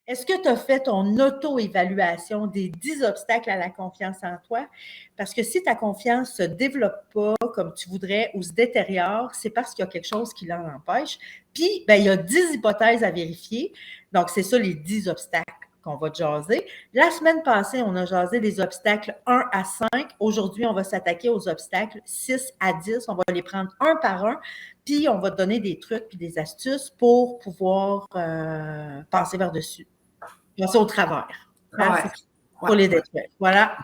Est-ce que tu as fait ton auto-évaluation des 10 obstacles à la confiance en toi? Parce que si ta confiance ne se développe pas comme tu voudrais ou se détériore, c'est parce qu'il y a quelque chose qui l'en empêche. Puis, ben, il y a 10 hypothèses à vérifier. Donc, c'est ça les 10 obstacles qu'on va jaser. La semaine passée, on a jasé des obstacles 1 à 5. Aujourd'hui, on va s'attaquer aux obstacles 6 à 10. On va les prendre un par un. Puis, on va te donner des trucs et des astuces pour pouvoir passer par-dessus. Passer au travers. Hein, Ouais. pour les détruire. Voilà.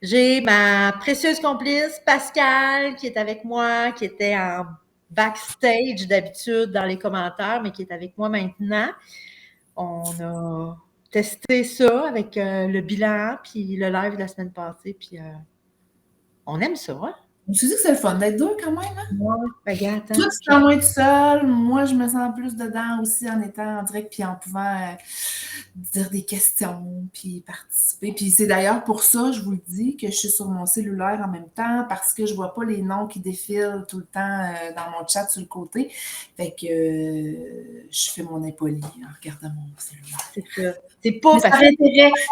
J'ai ma précieuse complice, Pascal, qui est avec moi, qui était en backstage d'habitude dans les commentaires, mais qui est avec moi maintenant. On a testé ça avec le bilan, puis le live de la semaine passée, puis on aime ça, hein? Je me suis dit que c'est le fun d'être deux quand même. Hein? Ouais, regarde. Toi, tu t'en moins tout seul. Moi, je me sens plus dedans aussi en étant en direct puis en pouvant dire des questions puis participer. Puis c'est d'ailleurs pour ça, je vous le dis, que je suis sur mon cellulaire en même temps parce que je vois pas les noms qui défilent tout le temps dans mon chat sur le côté. Fait que je fais mon impoli en regardant mon cellulaire. C'est ça. C'est pas parce que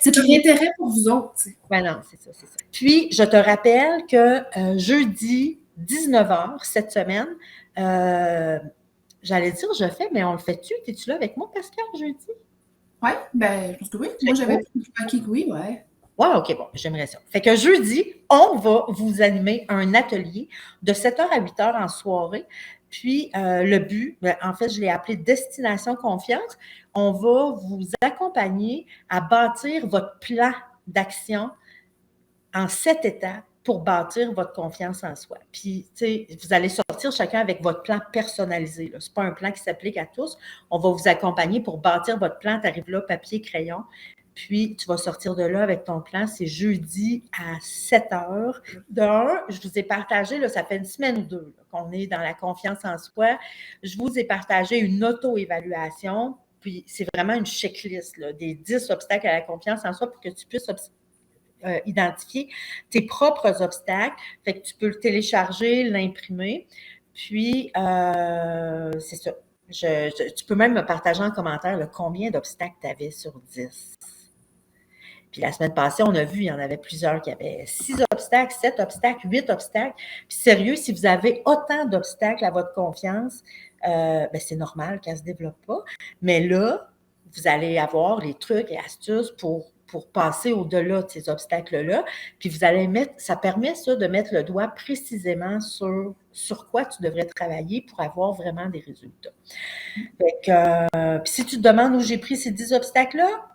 c'est par intérêt pour vous autres. Ben non, c'est ça. Puis, je te rappelle que jeudi, 19h, cette semaine, j'allais dire je fais, mais on le fait-tu? Es-tu là avec moi, Pascal, jeudi? Oui, ben, je pense que oui. Moi, j'avais acquis que oui, ouais. Ouais, OK, bon, j'aimerais ça. Fait que jeudi, on va vous animer un atelier de 7h à 8h en soirée. Puis, le but, en fait, je l'ai appelé Destination Confiance. On va vous accompagner à bâtir votre plan d'action en 7 étapes pour bâtir votre confiance en soi. Puis, tu sais, vous allez sortir chacun avec votre plan personnalisé. Ce n'est pas un plan qui s'applique à tous. On va vous accompagner pour bâtir votre plan. Tu arrives là, papier, crayon. Puis, tu vas sortir de là avec ton plan. C'est jeudi à 7h. Je vous ai partagé, là, ça fait une semaine ou deux qu'on est dans la confiance en soi. Je vous ai partagé une auto-évaluation. Puis, c'est vraiment une checklist là, des 10 obstacles à la confiance en soi pour que tu puisses identifier tes propres obstacles. Fait que tu peux le télécharger, l'imprimer. Puis, c'est ça. Tu peux même me partager en commentaire combien d'obstacles tu avais sur 10. Puis la semaine passée, on a vu, il y en avait plusieurs qui avaient 6 obstacles, 7 obstacles, 8 obstacles. Puis sérieux, si vous avez autant d'obstacles à votre confiance, ben c'est normal qu'elle ne se développe pas. Mais là, vous allez avoir les trucs et astuces pour passer au-delà de ces obstacles-là. Puis vous allez ça permet ça de mettre le doigt précisément sur quoi tu devrais travailler pour avoir vraiment des résultats. Fait que, puis si tu te demandes où j'ai pris ces 10 obstacles-là,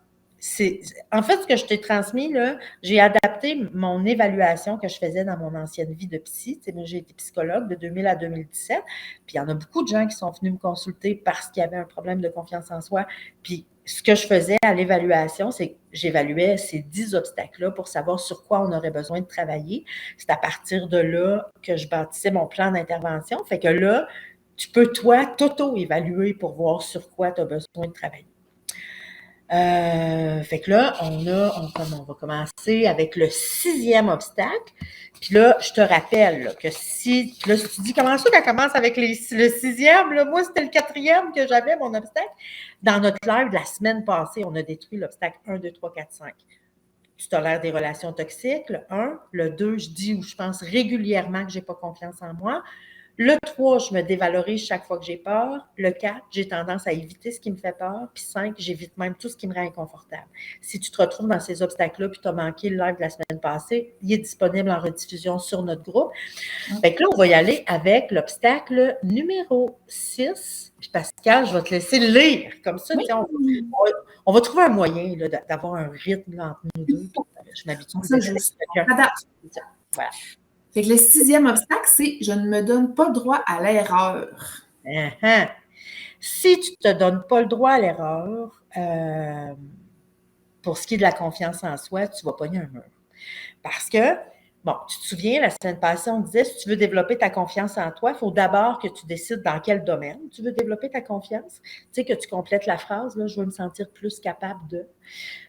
en fait, ce que je t'ai transmis, là, j'ai adapté mon évaluation que je faisais dans mon ancienne vie de psy. Moi, j'ai été psychologue de 2000 à 2017. Puis il y en a beaucoup de gens qui sont venus me consulter parce qu'il y avait un problème de confiance en soi. Puis ce que je faisais à l'évaluation, c'est que j'évaluais ces 10 obstacles-là pour savoir sur quoi on aurait besoin de travailler. C'est à partir de là que je bâtissais mon plan d'intervention. Fait que là, tu peux, toi, t'auto-évaluer pour voir sur quoi tu as besoin de travailler. Fait que là, on va commencer avec le 6e obstacle. Puis là, je te rappelle là, que si tu dis comment ça qu'elle commence avec le 6e, là, moi, c'était le 4e que j'avais, mon obstacle. Dans notre live de la semaine passée, on a détruit l'obstacle 1, 2, 3, 4, 5. Tu tolères des relations toxiques, le 1. Le 2, je dis ou je pense régulièrement que je n'ai pas confiance en moi. Le 3, je me dévalorise chaque fois que j'ai peur. Le 4, j'ai tendance à éviter ce qui me fait peur. Puis 5, j'évite même tout ce qui me rend inconfortable. Si tu te retrouves dans ces obstacles-là puis tu as manqué le live de la semaine passée, il est disponible en rediffusion sur notre groupe. Fait que là, on va y aller avec l'obstacle numéro 6. Puis Pascal, je vais te laisser le lire. Comme ça, oui. On va trouver un moyen là, d'avoir un rythme là, entre nous deux. Je m'habitue à juste. Voilà. Fait que le 6e obstacle, c'est « Je ne me donne pas droit à l'erreur ». Si tu ne te donnes pas le droit à l'erreur, pour ce qui est de la confiance en soi, tu vas pogner un mur. Parce que, bon, tu te souviens, la semaine passée, on disait, si tu veux développer ta confiance en toi, il faut d'abord que tu décides dans quel domaine tu veux développer ta confiance. Tu sais, que tu complètes la phrase, là, je veux me sentir plus capable de.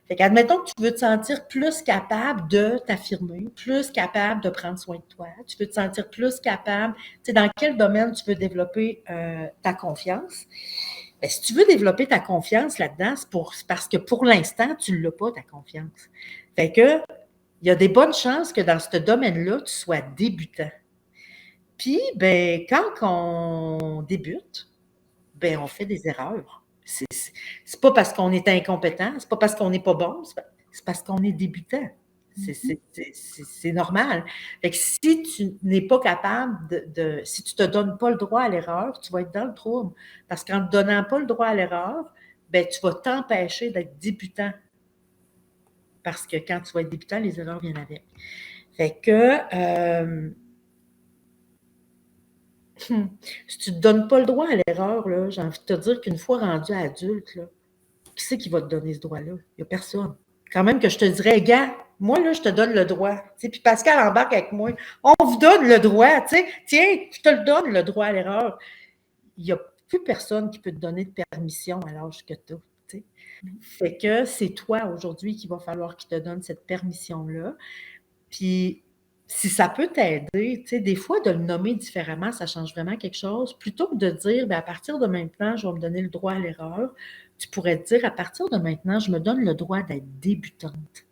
Fait qu'admettons que tu veux te sentir plus capable de t'affirmer, plus capable de prendre soin de toi, tu veux te sentir plus capable, tu sais, dans quel domaine tu veux développer ta confiance. Ben, si tu veux développer ta confiance là-dedans, c'est parce que pour l'instant, tu ne l'as pas, ta confiance. Fait que, il y a des bonnes chances que dans ce domaine-là, tu sois débutant. Puis, ben, quand on débute, ben, on fait des erreurs. C'est pas parce qu'on est incompétent, c'est pas parce qu'on n'est pas bon, c'est parce qu'on est débutant. C'est normal. Fait que si tu n'es pas capable si tu ne te donnes pas le droit à l'erreur, tu vas être dans le trouble. Parce qu'en ne te donnant pas le droit à l'erreur, ben, tu vas t'empêcher d'être débutant. Parce que quand tu vas être débutant, les erreurs viennent avec. Fait que si tu ne te donnes pas le droit à l'erreur, là, j'ai envie de te dire qu'une fois rendu adulte, là, qui c'est qui va te donner ce droit-là? Il n'y a personne. Quand même que je te dirais, gars, moi, là, je te donne le droit. Puis Pascal embarque avec moi. On vous donne le droit. Tiens, je te le donne, le droit à l'erreur. Il n'y a plus personne qui peut te donner de permission à l'âge que tu as. Fait que c'est toi, aujourd'hui, qu'il va falloir qu'il te donne cette permission-là. Puis, si ça peut t'aider, des fois, de le nommer différemment, ça change vraiment quelque chose. Plutôt que de dire, bien, à partir de maintenant, je vais me donner le droit à l'erreur, tu pourrais te dire, à partir de maintenant, je me donne le droit d'être débutante.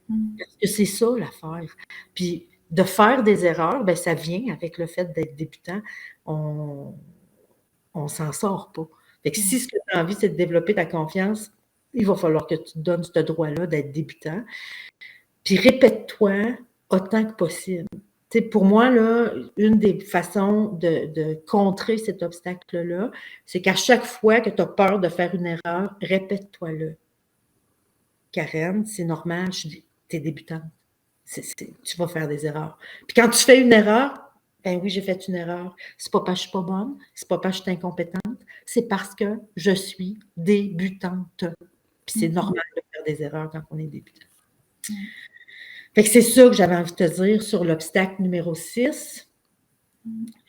Parce que c'est ça, l'affaire. Puis, de faire des erreurs, bien, ça vient avec le fait d'être débutant. On s'en sort pas. Fait que si ce que tu as envie, c'est de développer ta confiance, il va falloir que tu te donnes ce droit-là d'être débutant. Puis répète-toi autant que possible. Pour moi, là, une des façons de contrer cet obstacle-là, c'est qu'à chaque fois que tu as peur de faire une erreur, répète-toi-le. Karen, c'est normal, tu es débutante. Tu vas faire des erreurs. Puis quand tu fais une erreur, ben oui, j'ai fait une erreur. C'est pas parce que je suis pas bonne, c'est pas parce que je suis incompétente, c'est parce que je suis débutante. Puis c'est normal de faire des erreurs quand on est débutant. Fait que c'est ça que j'avais envie de te dire sur l'obstacle numéro 6.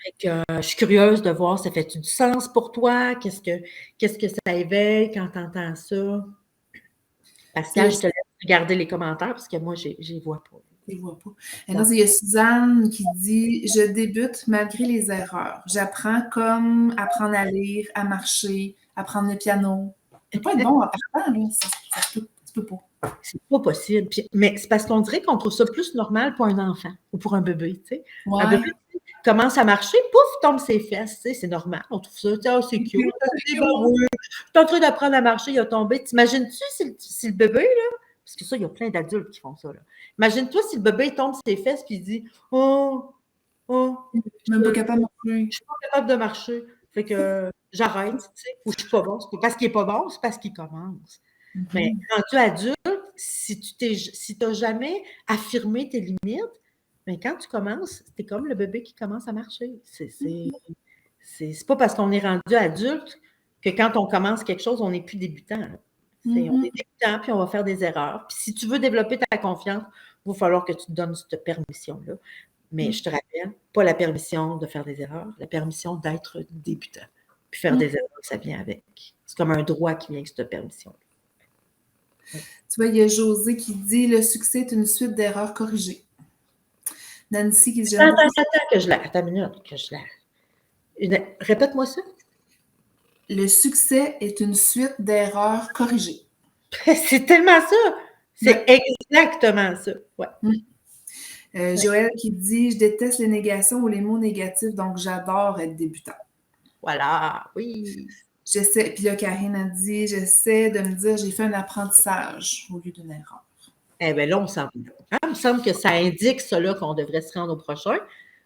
Fait que, je suis curieuse de voir, ça fait-tu du sens pour toi? Qu'est-ce que ça éveille quand tu entends ça? Pascal, je te laisse regarder les commentaires parce que moi, je les vois pas. Je les vois pas. Et non, il y a Suzanne qui dit « Je débute malgré les erreurs. J'apprends comme apprendre à lire, à marcher, apprendre le piano. » Tu peux pas être bon en partant, là. Tu peux pas. C'est pas possible. Mais c'est parce qu'on dirait qu'on trouve ça plus normal pour un enfant ou pour un bébé, tu sais. Ouais. Un bébé commence à marcher, pouf, tombe ses fesses, tu sais, c'est normal. On trouve ça, c'est cute. C'est bon, oui. Je suis en train d'apprendre à marcher, il a tombé. T'imagines-tu si le bébé, là, parce que ça, il y a plein d'adultes qui font ça, là. Imagine-toi si le bébé tombe ses fesses puis il dit « Oh, je suis même pas capable de marcher. Je suis pas capable de marcher. Fait que j'arrête, tu sais, ou je suis pas bon. C'est pas parce qu'il est pas bon, c'est parce qu'il commence. Mais rendu adulte, si tu n'as jamais affirmé tes limites, mais quand tu commences, c'est comme le bébé qui commence à marcher. C'est pas parce qu'on est rendu adulte que quand on commence quelque chose, on n'est plus débutant. On est débutant, puis on va faire des erreurs. Puis si tu veux développer ta confiance, il va falloir que tu te donnes cette permission-là. Mais je te rappelle, pas la permission de faire des erreurs, la permission d'être débutant. Puis faire des erreurs, ça vient avec. C'est comme un droit qui vient avec cette permission-là. Tu vois, il y a José qui dit « Le succès est une suite d'erreurs corrigées. » Nancy qui dit « Attends, que je la... Attends une minute, que je la... Répète-moi ça. Le succès est une suite d'erreurs corrigées. » C'est tellement ça. C'est exactement ça. Ouais. Joël qui dit « Je déteste les négations ou les mots négatifs, donc j'adore être débutant. » Voilà, oui. J'essaie, puis là, Karine a dit « J'essaie de me dire j'ai fait un apprentissage au lieu d'une erreur. » Eh bien là, on s'en va. Il me semble que ça indique cela qu'on devrait se rendre au prochain.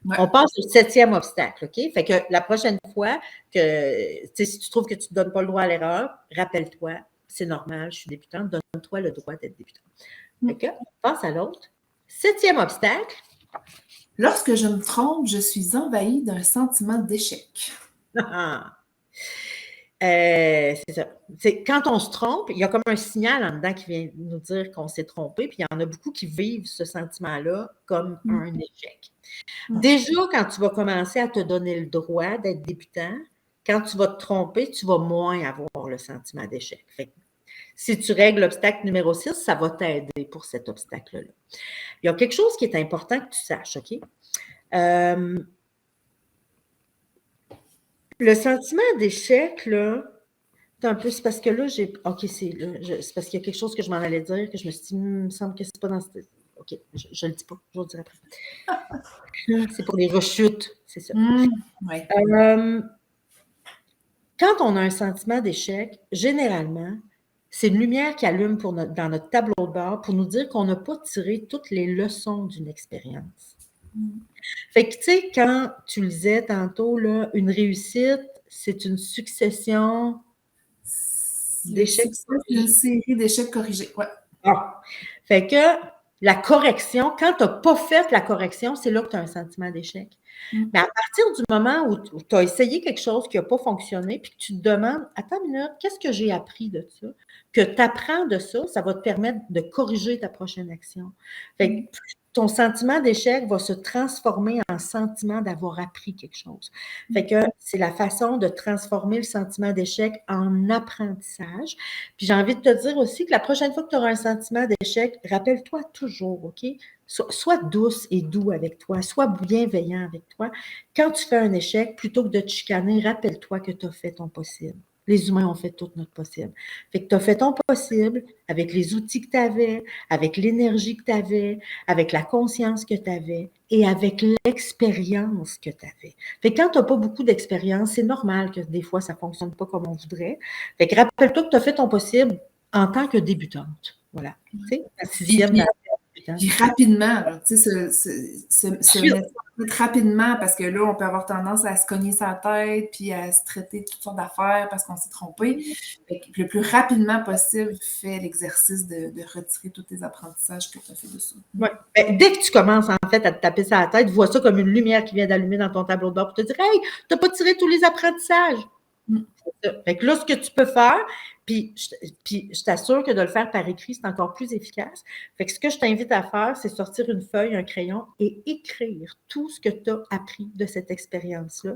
Ouais. On passe au 7e obstacle, OK? Fait que la prochaine fois que, si tu trouves que tu ne te donnes pas le droit à l'erreur, rappelle-toi, c'est normal, je suis débutante, donne-toi le droit d'être débutante. Fait que, on passe à l'autre. 7e obstacle. Lorsque je me trompe, je suis envahie d'un sentiment d'échec. C'est ça. Quand on se trompe, il y a comme un signal en dedans qui vient nous dire qu'on s'est trompé, puis il y en a beaucoup qui vivent ce sentiment-là comme un échec. Déjà, quand tu vas commencer à te donner le droit d'être débutant, quand tu vas te tromper, tu vas moins avoir le sentiment d'échec. Fait que, si tu règles l'obstacle numéro 6, ça va t'aider pour cet obstacle-là. Il y a quelque chose qui est important que tu saches, OK? Le sentiment d'échec, là, un peu, c'est parce que là, OK, c'est parce qu'il y a quelque chose que je m'en allais dire, que je me suis dit, il me semble que c'est pas dans ce. OK, je le dis pas, je vais le dire après. C'est pour les rechutes, c'est ça. Oui. Quand on a un sentiment d'échec, généralement, c'est une lumière qui allume dans notre tableau de bord pour nous dire qu'on n'a pas tiré toutes les leçons d'une expérience. Fait que, tu sais, quand tu le disais tantôt, là, une réussite, c'est une succession d'échecs. C'est une série d'échecs corrigés. Ouais. Ah. Fait que la correction, quand tu n'as pas fait la correction, c'est là que tu as un sentiment d'échec. Mais à partir du moment où tu as essayé quelque chose qui n'a pas fonctionné, puis que tu te demandes, attends une minute, qu'est-ce que j'ai appris de ça? Que tu apprends de ça, ça va te permettre de corriger ta prochaine action. Fait que ton sentiment d'échec va se transformer en sentiment d'avoir appris quelque chose. Fait que c'est la façon de transformer le sentiment d'échec en apprentissage. Puis j'ai envie de te dire aussi que la prochaine fois que tu auras un sentiment d'échec, rappelle-toi toujours, OK? Sois douce et doux avec toi, sois bienveillant avec toi. Quand tu fais un échec, plutôt que de te chicaner, rappelle-toi que tu as fait ton possible. Les humains ont fait tout notre possible. Fait que tu as fait ton possible avec les outils que tu avais, avec l'énergie que tu avais, avec la conscience que tu avais et avec l'expérience que tu avais. Fait que quand tu n'as pas beaucoup d'expérience, c'est normal que des fois, ça ne fonctionne pas comme on voudrait. Fait que rappelle-toi que tu as fait ton possible en tant que débutante. Voilà. Tu sais, la sixième puis rapidement, tu sais, se mettre rapidement, parce que là, on peut avoir tendance à se cogner sa tête, puis à se traiter de toutes sortes d'affaires parce qu'on s'est trompé. Le plus rapidement possible, fais l'exercice de retirer tous tes apprentissages que tu as fait de ça. Ouais. Ben, dès que tu commences, en fait, à te taper sur la tête, vois ça comme une lumière qui vient d'allumer dans ton tableau de bord pour te dire « Hey, tu n'as pas tiré tous les apprentissages! » Fait que là, ce que tu peux faire, puis je t'assure que de le faire par écrit, c'est encore plus efficace. Fait que ce que je t'invite à faire, c'est sortir une feuille, un crayon et écrire tout ce que tu as appris de cette expérience-là.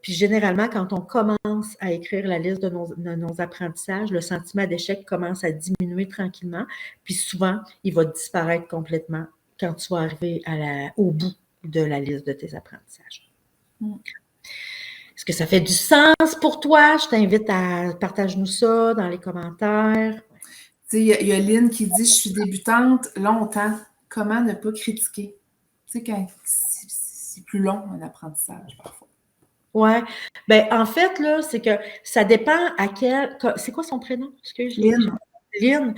Puis généralement, quand on commence à écrire la liste de nos apprentissages, le sentiment d'échec commence à diminuer tranquillement. Puis souvent, il va disparaître complètement quand tu vas arriver au bout de la liste de tes apprentissages. Est-ce que ça fait du sens pour toi? Je t'invite à partager-nous ça dans les commentaires. Tu sais, il y a Lynn qui dit « Je suis débutante longtemps. Comment ne pas critiquer? » Tu sais, quand c'est plus long, un apprentissage, parfois. Oui. Ben, en fait, là, c'est que ça dépend à quel. C'est quoi son prénom? Lynn. Lynn,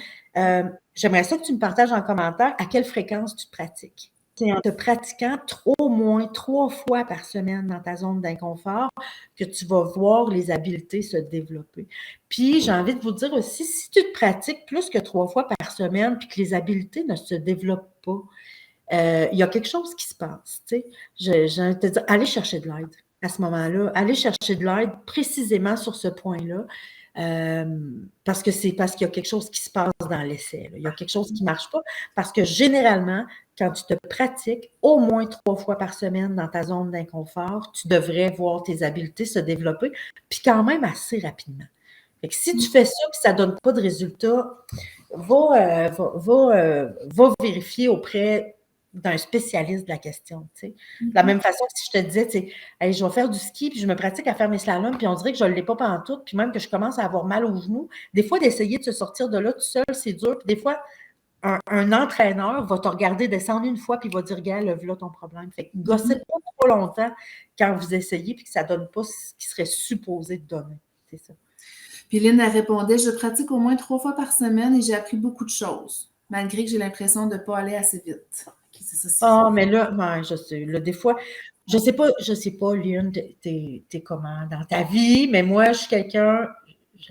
j'aimerais ça que tu me partages en commentaire à quelle fréquence tu pratiques. C'est en te pratiquant au moins 3 fois par semaine dans ta zone d'inconfort que tu vas voir les habiletés se développer. Puis, j'ai envie de vous dire aussi, si tu te pratiques plus que 3 fois par semaine puis que les habiletés ne se développent pas, il y a quelque chose qui se passe. Tu sais. J'ai envie de te dire, allez chercher de l'aide à ce moment-là. Allez chercher de l'aide précisément sur ce point-là. Parce qu'il y a quelque chose qui se passe dans l'essai. Là. Il y a quelque chose qui ne marche pas. Parce que généralement, quand tu te pratiques au moins 3 fois par semaine dans ta zone d'inconfort, tu devrais voir tes habiletés se développer, puis quand même assez rapidement. Fait que si tu fais ça et ça ne donne pas de résultat, va vérifier auprès d'un spécialiste de la question. Tu sais. De la même façon que si je te disais, tu sais, hey, je vais faire du ski, puis je me pratique à faire mes slaloms, puis on dirait que je ne l'ai pas pantoute, puis même que je commence à avoir mal aux genoux. Des fois, d'essayer de se sortir de là tout seul, c'est dur. Puis des fois, un entraîneur va te regarder descendre une fois, puis il va dire, regarde, là ton problème. Fait que gossez pas trop longtemps quand vous essayez, puis que ça ne donne pas ce qui serait supposé de donner. C'est ça. Puis Lynn, elle répondait, je pratique au moins 3 fois par semaine et j'ai appris beaucoup de choses, malgré que j'ai l'impression de ne pas aller assez vite. Ah, mais là, ouais, je sais. Là, des fois, je sais pas, Lynn, t'es comment dans ta vie, mais moi, je suis quelqu'un,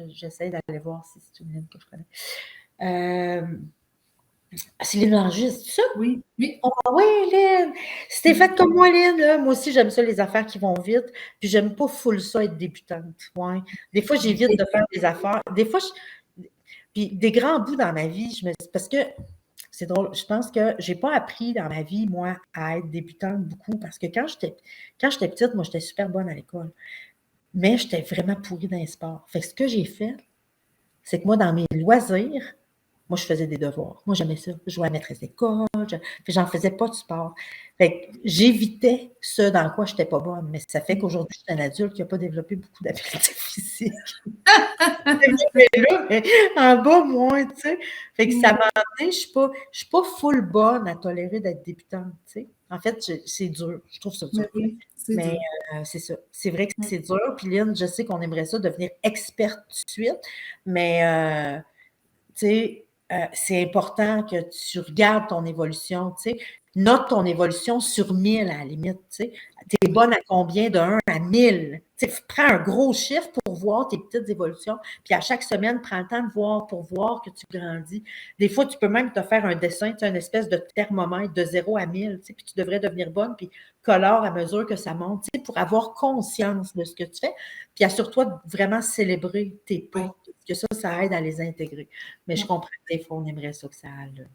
j'essaie d'aller voir si c'est une Lynn que je connais. C'est Lynn Langer, c'est ça? Oui. Oh, oui, Lynn! Si t'es faite comme moi, Lynn, là, moi aussi, j'aime ça, les affaires qui vont vite, puis j'aime pas full ça être débutante. Ouais. Des fois, j'évite de faire des affaires. Des fois, puis des grands bouts dans ma vie, parce que c'est drôle, je pense que j'ai pas appris dans ma vie, moi, à être débutante beaucoup, parce que quand j'étais petite, moi, j'étais super bonne à l'école. Mais j'étais vraiment pourrie dans les sports. Fait que ce que j'ai fait, c'est que moi, dans mes loisirs, moi, je faisais des devoirs. Moi, j'aimais ça. Je jouais à maîtresse d'école. J'en faisais pas de sport. Fait que j'évitais ce dans quoi je n'étais pas bonne, mais ça fait qu'aujourd'hui, je suis un adulte qui n'a pas développé beaucoup d'habiletés physiques. Là, mais en bas, moins, tu sais. Fait que ça m'a amené, je suis pas full bonne à tolérer d'être débutante, tu sais. En fait, c'est dur. Je trouve ça dur. Oui, c'est Mais dur. c'est ça. C'est vrai que c'est dur. Puis Lynn, je sais qu'on aimerait ça devenir experte tout de suite, mais tu sais, c'est important que tu regardes ton évolution, tu sais. Note ton évolution sur 1000 à la limite, tu sais. Tu es bonne à combien de 1 à 1000? Tu sais, prends un gros chiffre pour voir tes petites évolutions. Puis à chaque semaine, prends le temps de voir pour voir que tu grandis. Des fois, tu peux même te faire un dessin, tu sais, une espèce de thermomètre de 0 à 1000, tu sais, puis tu devrais devenir bonne, puis colore à mesure que ça monte, tu sais, pour avoir conscience de ce que tu fais. Puis assure-toi de vraiment célébrer tes pas, parce que ça aide à les intégrer. Mais je comprends que des fois, on aimerait ça que ça aille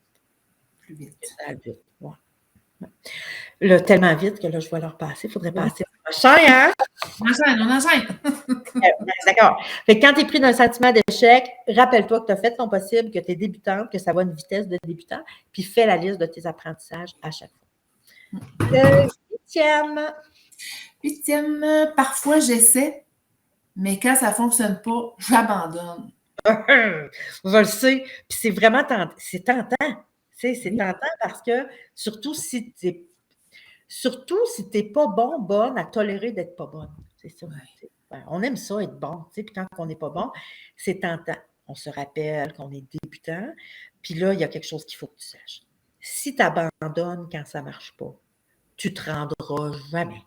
Plus vite. que ça aille vite. Ouais. Là, tellement vite que là, je vais leur passer. Il faudrait passer au prochain, hein? On enchaîne. D'accord. Fait que quand tu es pris d'un sentiment d'échec, rappelle-toi que tu as fait ton possible, que tu es débutante, que ça va à une vitesse de débutant, puis fais la liste de tes apprentissages à chaque fois. Le Huitième, parfois j'essaie, mais quand ça ne fonctionne pas, j'abandonne. Je le sais. Puis c'est vraiment tentant. C'est tentant. Tu sais, c'est tentant parce que surtout si tu n'es pas bonne à tolérer d'être pas bonne. C'est ça. Ouais. Ben, on aime ça, être bon. Tu sais, puis quand on n'est pas bon, c'est tentant. On se rappelle qu'on est débutant. Puis là, il y a quelque chose qu'il faut que tu saches. Si tu abandonnes quand ça ne marche pas, tu ne te rendras jamais.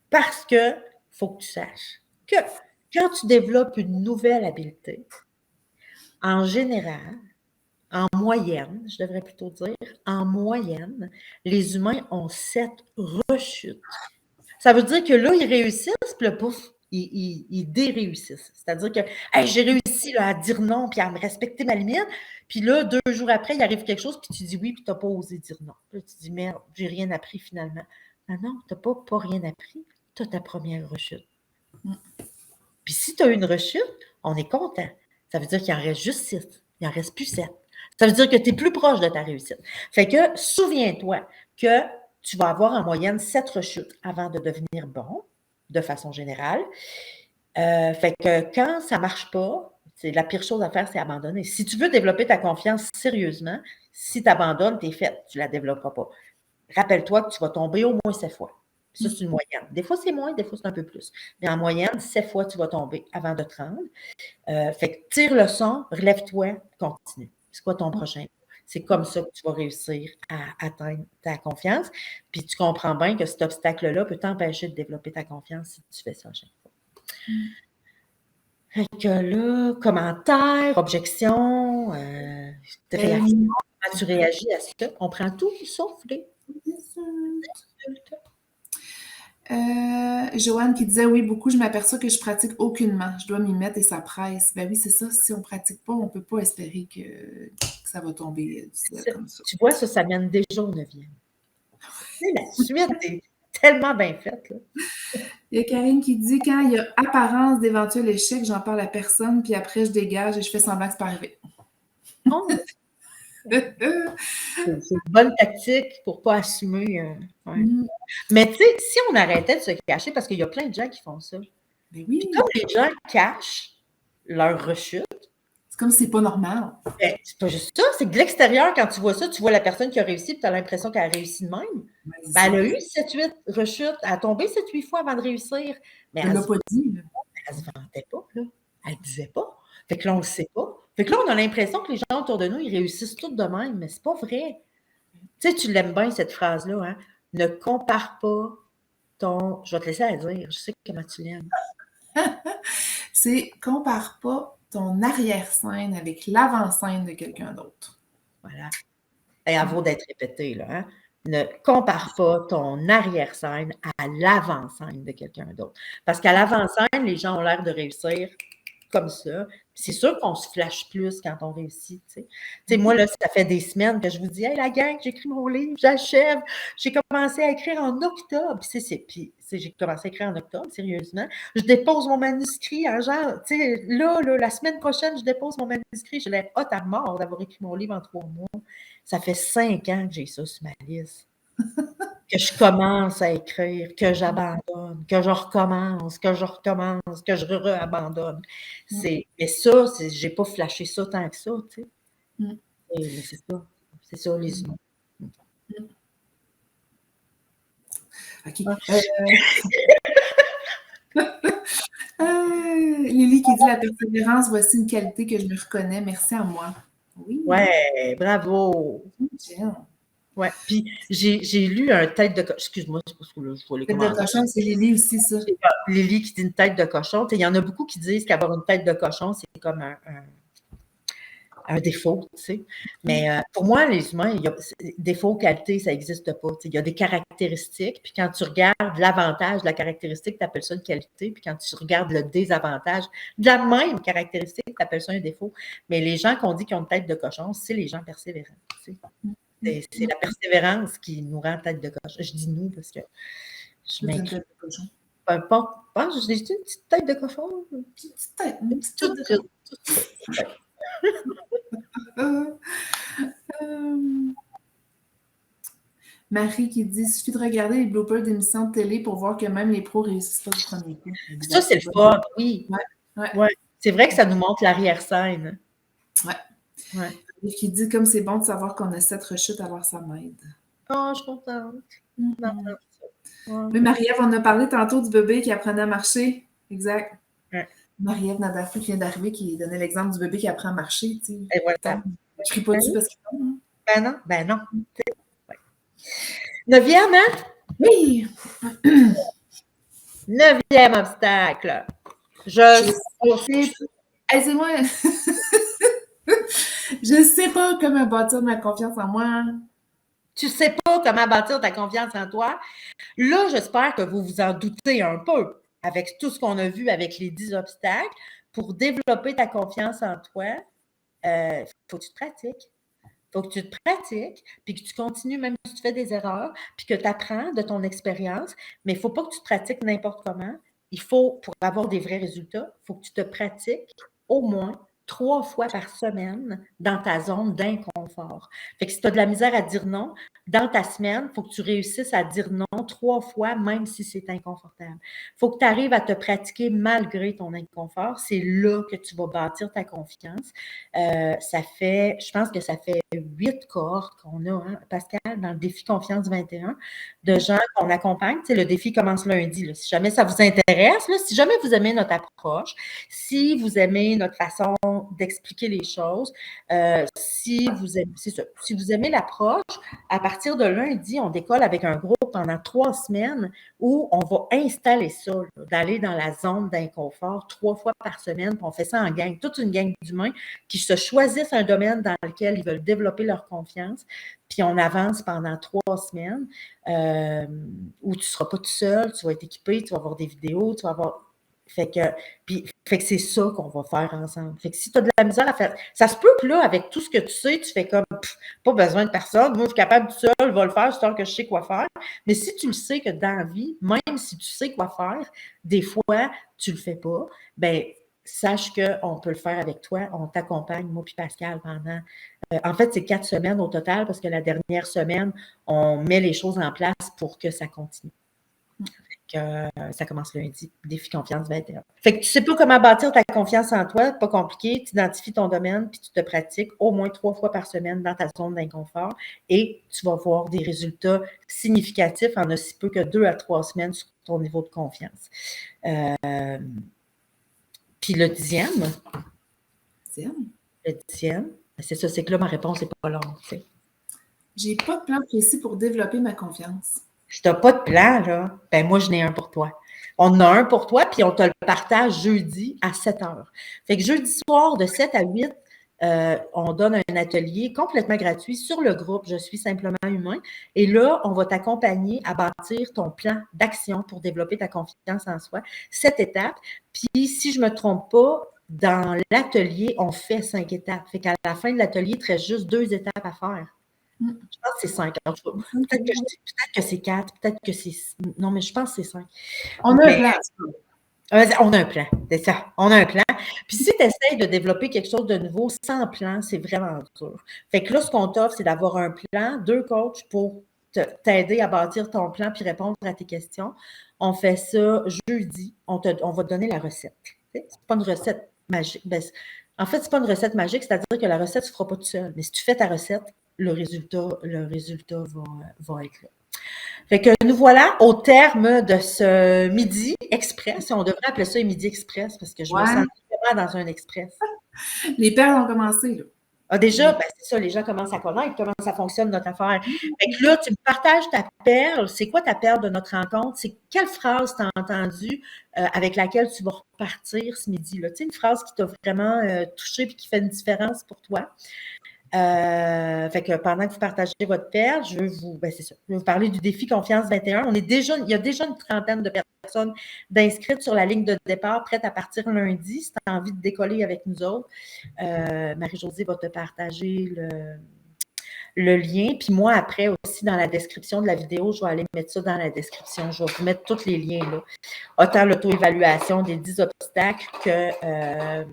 Parce que faut que tu saches que quand tu développes une nouvelle habileté, en général, en moyenne, je devrais plutôt dire, en moyenne, les humains ont 7 rechutes. Ça veut dire que là, ils réussissent, puis le pouf, ils déréussissent. C'est-à-dire que hey, j'ai réussi là, à dire non, puis à me respecter ma limite, puis là, 2 jours après, il arrive quelque chose, puis tu dis oui, puis tu n'as pas osé dire non. Puis là, tu dis merde, j'ai rien appris finalement. Non, tu n'as pas rien appris. Tu as ta première rechute. Puis si tu as une rechute, on est content. Ça veut dire qu'il en reste juste 6. Il n'en reste plus 7. Ça veut dire que tu es plus proche de ta réussite. Fait que souviens-toi que tu vas avoir en moyenne 7 rechutes avant de devenir bon, de façon générale. Fait que quand ça ne marche pas, c'est la pire chose à faire, c'est abandonner. Si tu veux développer ta confiance sérieusement, si tu abandonnes, tu es faite, tu ne la développeras pas. Rappelle-toi que tu vas tomber au moins 7 fois. Ça, c'est une moyenne. Des fois, c'est moins, des fois, c'est un peu plus. Mais en moyenne, 7 fois, tu vas tomber avant de te rendre. Fait que tire le son, relève-toi, continue. C'est quoi ton prochain? C'est comme ça que tu vas réussir à atteindre ta confiance. Puis tu comprends bien que cet obstacle-là peut t'empêcher de développer ta confiance si tu fais ça à chaque fois. Fait que là, commentaires, objections, réactions, comment tu réagis à ça? On prend tout sauf les adultes. Joanne qui disait oui, beaucoup, je m'aperçois que je pratique aucunement. Je dois m'y mettre et ça presse. Ben oui, c'est ça. Si on ne pratique pas, on ne peut pas espérer que ça va tomber du ciel comme ça. Tu vois, ça mène déjà au 9e. La suite est tellement bien faite. Là. Il y a Karine qui dit quand il y a apparence d'éventuel échec, j'en parle à personne, puis après je dégage et je fais semblant que c'est pas arrivé. Oh, c'est une bonne tactique pour ne pas assumer. Ouais. Mais tu sais, si on arrêtait de se cacher, parce qu'il y a plein de gens qui font ça. Ben oui. Puis comme les gens cachent leur rechute, c'est comme si c'est pas normal. Ben, c'est pas juste ça, c'est que de l'extérieur, quand tu vois ça, tu vois la personne qui a réussi, puis tu as l'impression qu'elle a réussi de même. Ben, elle a eu 7-8 rechutes, elle a tombé 7-8 fois avant de réussir. Mais elle ne l'a pas dit. Elle se vantait pas, là. Elle ne disait pas. Fait que là, on le sait pas. Fait que là, on a l'impression que les gens autour de nous, ils réussissent tous de même, mais c'est pas vrai. Tu sais, tu l'aimes bien, cette phrase-là, hein? Ne compare pas ton... Je vais te laisser la dire, je sais comment tu l'aimes. C'est compare pas ton arrière-scène avec l'avant-scène de quelqu'un d'autre. Voilà. Et à vaut d'être répété, là, hein? Ne compare pas ton arrière-scène à l'avant-scène de quelqu'un d'autre. Parce qu'à l'avant-scène, les gens ont l'air de réussir comme ça. C'est sûr qu'on se flash plus quand on réussit. Tu sais, moi, là, ça fait des semaines que je vous dis « Hey, la gang, j'écris mon livre, j'achève. » J'ai commencé à écrire en octobre. Puis j'ai commencé à écrire en octobre, sérieusement. Je dépose mon manuscrit en genre, tu sais, là, la semaine prochaine, je dépose mon manuscrit. J'ai l'air hot à mort d'avoir écrit mon livre en 3 mois. Ça fait 5 ans que j'ai ça sur ma liste. que je commence à écrire, que j'abandonne, que je recommence, que je recommence, que je re-abandonne. Mais ça, j'ai pas flashé ça tant que ça, tu sais. Mais c'est ça. C'est ça, les humains. OK. Lily qui dit la persévérance, voici une qualité que je me reconnais. Merci à moi. Oui. Ouais, bravo. Bien. Ouais. Puis j'ai lu un tête de cochon. Excuse-moi, c'est parce que là, je vois les Tête de commentaires. cochon, c'est Lily aussi, ça. Lily qui dit une tête de cochon. Il y en a beaucoup qui disent qu'avoir une tête de cochon, c'est comme un défaut, tu sais. Mais pour moi, les humains, défaut, qualité, ça n'existe pas. Il y a des caractéristiques, puis quand tu regardes l'avantage de la caractéristique, tu appelles ça une qualité, puis quand tu regardes le désavantage de la même caractéristique, tu appelles ça un défaut. Mais les gens qu'on dit qu'ils ont une tête de cochon, c'est les gens persévérants. Tu sais. C'est la persévérance qui nous rend tête de cochon. Je dis nous parce que je m'inclus. Peu importe. Je dis une petite tête de cochon. Une petite tête. Une petite tête de cochon. Marie qui dit, il suffit de regarder les bloopers d'émissions de télé pour voir que même les pros réussissent pas du premier coup. Ça, c'est le fun, oui. Ouais. C'est vrai que ça nous montre l'arrière-scène. Ouais. Qui dit, comme c'est bon de savoir qu'on a 7 rechutes, alors ça m'aide. Oh, je suis contente. Oui, Marie-Ève, on a parlé tantôt du bébé qui apprenait à marcher. Exact. Ouais. Marie-Ève Nadarfou qui vient d'arriver, qui donnait l'exemple du bébé qui apprend à marcher. Tu sais. Et voilà. Je crie pas dessus parce qu'il tombe. Ben non. Ouais. 9e, hein? Oui! 9e obstacle. C'est moi. Je sais pas comment bâtir ma confiance en moi. Tu sais pas comment bâtir ta confiance en toi. Là, j'espère que vous vous en doutez un peu avec tout ce qu'on a vu avec les 10 obstacles. Pour développer ta confiance en toi, faut que tu te pratiques. Il faut que tu te pratiques, puis que tu continues, même si tu fais des erreurs, puis que tu apprends de ton expérience. Mais il ne faut pas que tu te pratiques n'importe comment. Il faut, pour avoir des vrais résultats, il faut que tu te pratiques au moins 3 fois par semaine dans ta zone d'inconfort. Fait que si tu as de la misère à dire non, dans ta semaine, il faut que tu réussisses à dire non 3 fois, même si c'est inconfortable. Il faut que tu arrives à te pratiquer malgré ton inconfort. C'est là que tu vas bâtir ta confiance. Je pense que ça fait 8 cohortes qu'on a, hein, Pascal, dans le défi Confiance 21, de gens qu'on accompagne. Tu sais, le défi commence lundi. Là. Si jamais ça vous intéresse, là, si jamais vous aimez notre approche, si vous aimez notre façon d'expliquer les choses, si vous aimez l'approche, à partir de lundi, on décolle avec un groupe pendant 3 semaines où on va installer ça, là, d'aller dans la zone d'inconfort 3 fois par semaine, puis on fait ça en gang, toute une gang d'humains qui se choisissent un domaine dans lequel ils veulent développer leur confiance, puis on avance pendant 3 semaines où tu ne seras pas tout seul, tu vas être équipé, tu vas avoir des vidéos, tu vas avoir... Fait que c'est ça qu'on va faire ensemble. Fait que si tu as de la misère à faire... Ça se peut que là, avec tout ce que tu sais, tu fais comme pas besoin de personne. Moi, je suis capable tout seul, je vais le faire, c'est que je sais quoi faire. Mais si tu le sais que dans la vie, même si tu sais quoi faire, des fois, tu le fais pas, ben sache qu'on peut le faire avec toi. On t'accompagne, moi puis Pascal, pendant... en fait, c'est 4 semaines au total parce que la dernière semaine, on met les choses en place pour que ça continue. Ça commence lundi, défi Confiance 21. Fait que tu sais pas comment bâtir ta confiance en toi, pas compliqué, tu identifies ton domaine puis tu te pratiques au moins 3 fois par semaine dans ta zone d'inconfort et tu vas voir des résultats significatifs en aussi peu que 2 à 3 semaines sur ton niveau de confiance. Puis le 10e, c'est ça, c'est que là, ma réponse n'est pas longue. Tu sais. J'ai pas de plan précis pour développer ma confiance. Si tu n'as pas de plan, là, ben moi, je n'ai un pour toi. On en a un pour toi, puis on te le partage jeudi à 7 h. Fait que jeudi soir, de 7 à 8, on donne un atelier complètement gratuit sur le groupe Je suis simplement humain. Et là, on va t'accompagner à bâtir ton plan d'action pour développer ta confiance en soi. 7 étapes. Puis, si je ne me trompe pas, dans l'atelier, on fait 5 étapes. Fait qu'à la fin de l'atelier, il te reste juste 2 étapes à faire. Je pense que c'est 5. Peut-être que c'est 4, peut-être que c'est... Non, mais je pense que c'est 5. On a un plan. On a un plan, c'est ça. On a un plan. Puis si tu essaies de développer quelque chose de nouveau sans plan, c'est vraiment dur. Fait que là, ce qu'on t'offre, c'est d'avoir un plan, 2 coachs pour t'aider à bâtir ton plan puis répondre à tes questions. On fait ça jeudi. On va te donner la recette. C'est pas une recette magique. En fait, c'est pas une recette magique, c'est-à-dire que la recette, tu ne feras pas tout seul. Mais si tu fais ta recette, le résultat va être là. Fait que nous voilà au terme de ce midi express. On devrait appeler ça un midi express parce que je me sens vraiment dans un express. Les perles ont commencé, là. Déjà, c'est ça, les gens commencent à connaître comment ça fonctionne notre affaire. Fait que là, tu me partages ta perle. C'est quoi ta perle de notre rencontre? C'est quelle phrase tu as entendue avec laquelle tu vas repartir ce midi-là? Tu sais, une phrase qui t'a vraiment touché et qui fait une différence pour toi. Fait que pendant que vous partagez votre perle, je vais vous parler du défi Confiance 21. Il y a déjà une trentaine de personnes d'inscrites sur la ligne de départ, prêtes à partir lundi, si tu as envie de décoller avec nous autres. Marie-Josée va te partager le lien. Puis moi, après aussi, dans la description de la vidéo, je vais aller mettre ça dans la description. Je vais vous mettre tous les liens là. Autant l'auto-évaluation des 10 obstacles que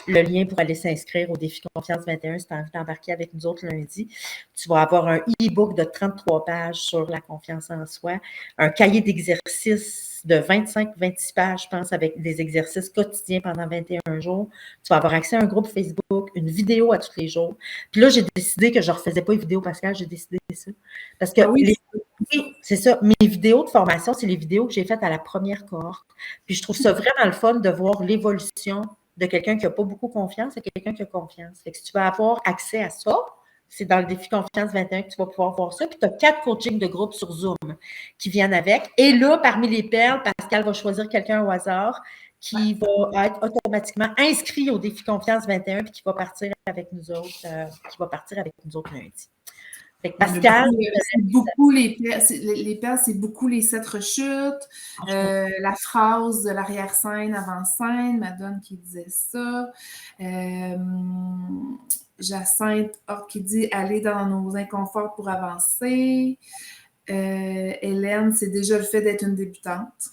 le lien pour aller s'inscrire au défi Confiance 21 si tu as envie d'embarquer avec nous autres lundi. Tu vas avoir un e-book de 33 pages sur la confiance en soi, un cahier d'exercices de 25-26 pages, je pense, avec des exercices quotidiens pendant 21 jours. Tu vas avoir accès à un groupe Facebook, une vidéo à tous les jours. Puis là, j'ai décidé que je ne refaisais pas les vidéos, Pascal, j'ai décidé ça. Parce que oui, c'est ça. Mes vidéos de formation, c'est les vidéos que j'ai faites à la première cohorte. Puis je trouve ça vraiment le fun de voir l'évolution de quelqu'un qui n'a pas beaucoup confiance à quelqu'un qui a confiance. Fait que si tu veux avoir accès à ça, c'est dans le défi Confiance 21 que tu vas pouvoir voir ça. Puis tu as 4 coachings de groupe sur Zoom qui viennent avec. Et là, parmi les perles, Pascal va choisir quelqu'un au hasard qui va être automatiquement inscrit au défi Confiance 21 puis qui va partir avec nous autres, lundi. Fait que Pascal, c'est beaucoup les perles, c'est beaucoup les 7 rechutes, la phrase de l'arrière-scène, avant-scène, Madone qui disait ça, Jacinthe qui dit aller dans nos inconforts pour avancer, Hélène, c'est déjà le fait d'être une débutante.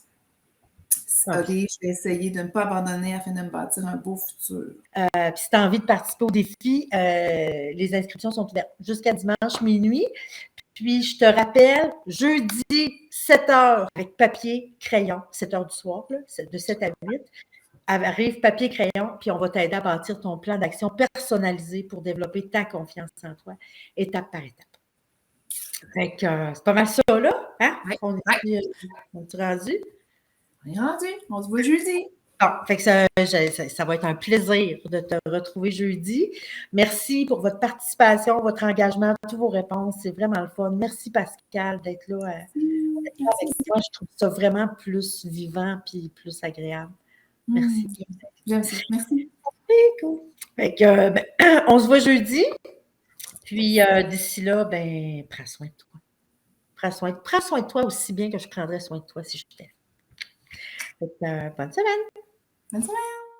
OK, je vais essayer de ne pas abandonner afin de me bâtir un beau futur. Puis si tu as envie de participer au défi, les inscriptions sont ouvertes jusqu'à dimanche minuit. Puis je te rappelle, jeudi 7h avec papier, crayon, 7h du soir, là, de 7 à 8. Arrive papier, crayon, puis on va t'aider à bâtir ton plan d'action personnalisé pour développer ta confiance en toi, étape par étape. Fait que c'est pas mal ça, là. Hein? Ouais. On est rendu? On est rendu. On se voit jeudi. Bon, fait que ça va être un plaisir de te retrouver jeudi. Merci pour votre participation, votre engagement, toutes vos réponses. C'est vraiment le fun. Merci Pascal d'être là avec moi. Je trouve ça vraiment plus vivant et plus agréable. Merci. J'aime ça. Merci. Cool. Fait que, on se voit jeudi. Puis d'ici là, prends soin de toi. Prends soin de toi aussi bien que je prendrais soin de toi si je t'aime. Bonne semaine. Bonne semaine.